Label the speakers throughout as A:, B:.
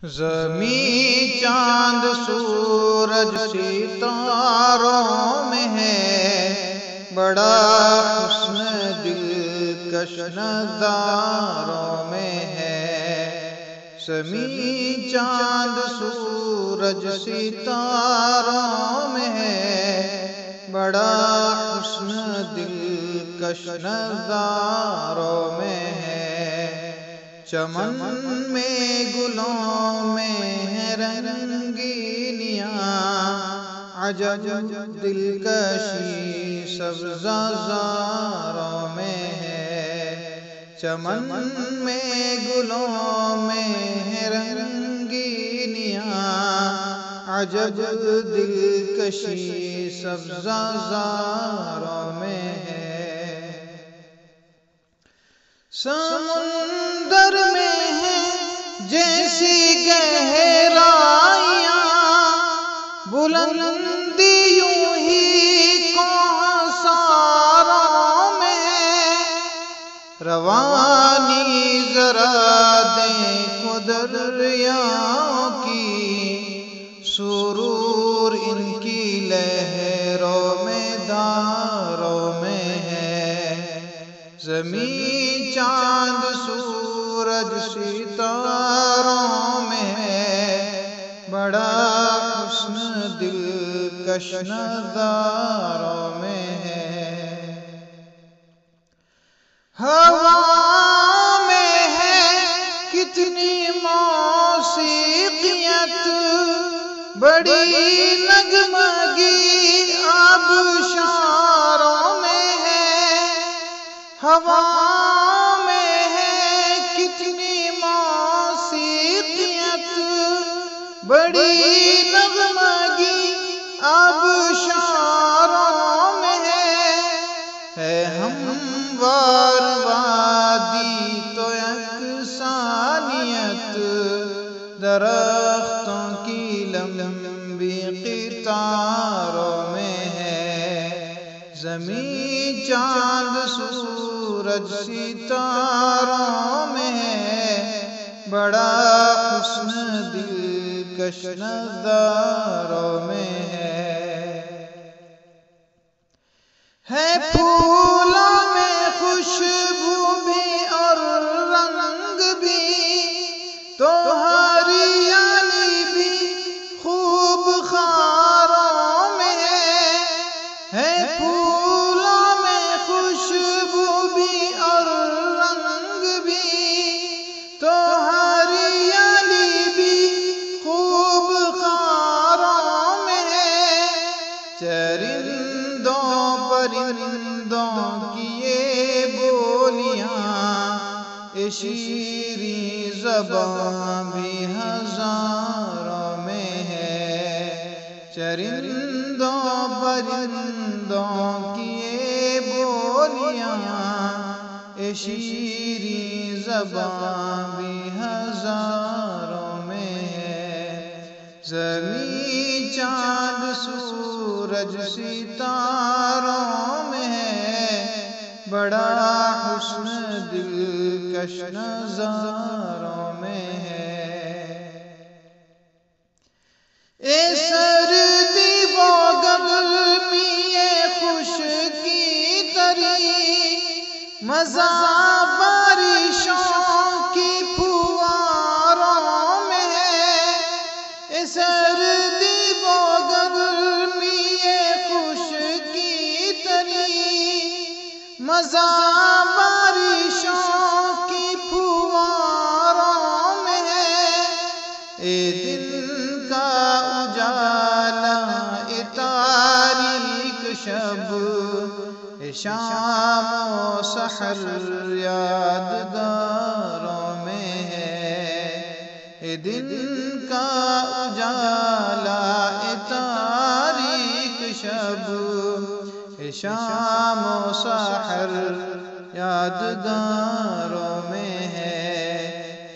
A: زمین چاند سورج ستاروں میں ہے، بڑا حسن دلکش نظاروں میں ہے۔ زمین چاند سورج ستاروں میں ہے، بڑا حسن دلکش نظاروں میں ہے۔ چمن میں گلوں میں ہے رنگینیاں، عجب دلکشی سبزہ زاروں میں ہے۔ چمن میں گلوں میں ہے رنگینیاں، عجب دلکشی سبزہ زاروں میں ہے۔ سمندر میں ہے جیسی گہرائیاں، بلندی یوں ہی کوہساروں میں ہے۔ روانی ذرا دیکھو دریاؤں کی، سرور ان کی لہروں میں داروں میں ہے۔ زمین چاند سورج ستاروں میں ہے، بڑا حسن دلکش نظاروں میں ہے۔ ہوا میں ہے کتنی موسیقیت، بڑی نغمگی آبشاروں میں ہے۔ ہوا میں ہے کتنی موسیقیت، بڑی نغمگی آبشاروں میں ہے۔ ہموار وادی تو یکسانیت، درختوں کی لمبی قطاروں میں ہے۔ زمین چاند سورج ستاروں میں ہے، بڑا حسن دلکش نظاروں میں ہے۔ پھولوں میں خوشبو بھی اور رنگ بھی، تو ہریالی بھی خوب خاروں میں ہے۔ پھولوں میں خوشبو بھی اور رنگ بھی، تو ہریالی بھی خوب خاروں میں ہے۔ چرندوں پرندوں کی یہ بولیاں، شیریں زباں بھی ہزاروں میں ہے۔ چرندوں پرندوں کی یہ بولیاں، شیریں زباں بھی ہزاروں میں ہے۔ زمین چاند سورج ستاروں میں ہے، بڑا حسن دلکش نظاروں میں ہے۔ اے سردی و گرمی خشکی تری، مزہ بارشوں کی پھواروں میں ہے۔ اے سردی و گرمی خشکی تری، مزہ بارشوں کی پھواروں میں ہے۔ اے دن کا اجالا اے تاریک شب، اے شام و سحر یادگاروں میں ہے۔ اے دن کا اجالا اے تاریک شب، اے شام و سحر یادگاروں میں ہے۔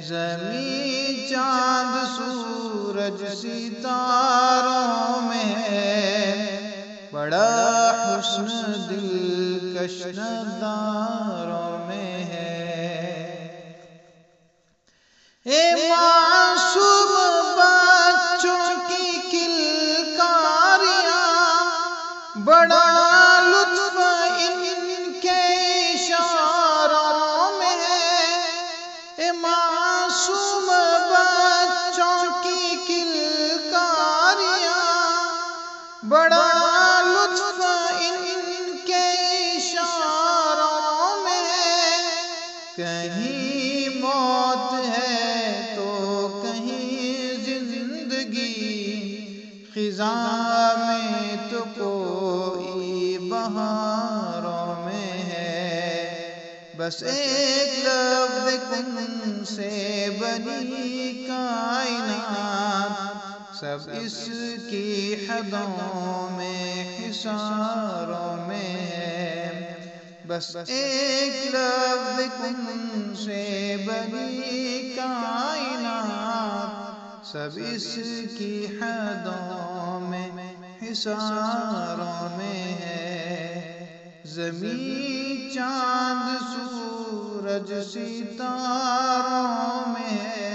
A: زمین چاند سورج ستاروں میں ہے، بڑا حسن دلکش نظاروں میں ہے۔ اے معصوم معصوم بچوں کی کلکاریاں، بڑا لطف ان کے اشاروں میں ہے، کہیں موت ہے تو کہیں زندگی، خزاں میں تو کوئی بہاروں میں ہے، بس ایک لفظ کن سے بنی کائنات، سب اس کی حدوں میں حصاروں میں ہے، بس ایک لفظ کن سے بنی کائنات، سب اس کی حدوں میں حصاروں میں ہے، زمین چاند سورج ستاروں میں ہے،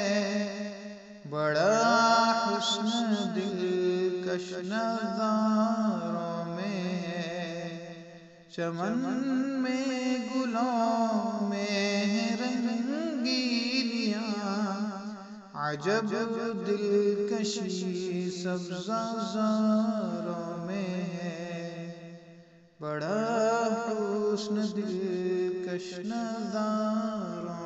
A: بڑا حسن دلکش نظاروں میں ہے، چمن میں گلوں میں ہے رنگینیاں، عجب دلکشی سبزہ زاروں میں ہے، بڑا حسن دلکش نظاروں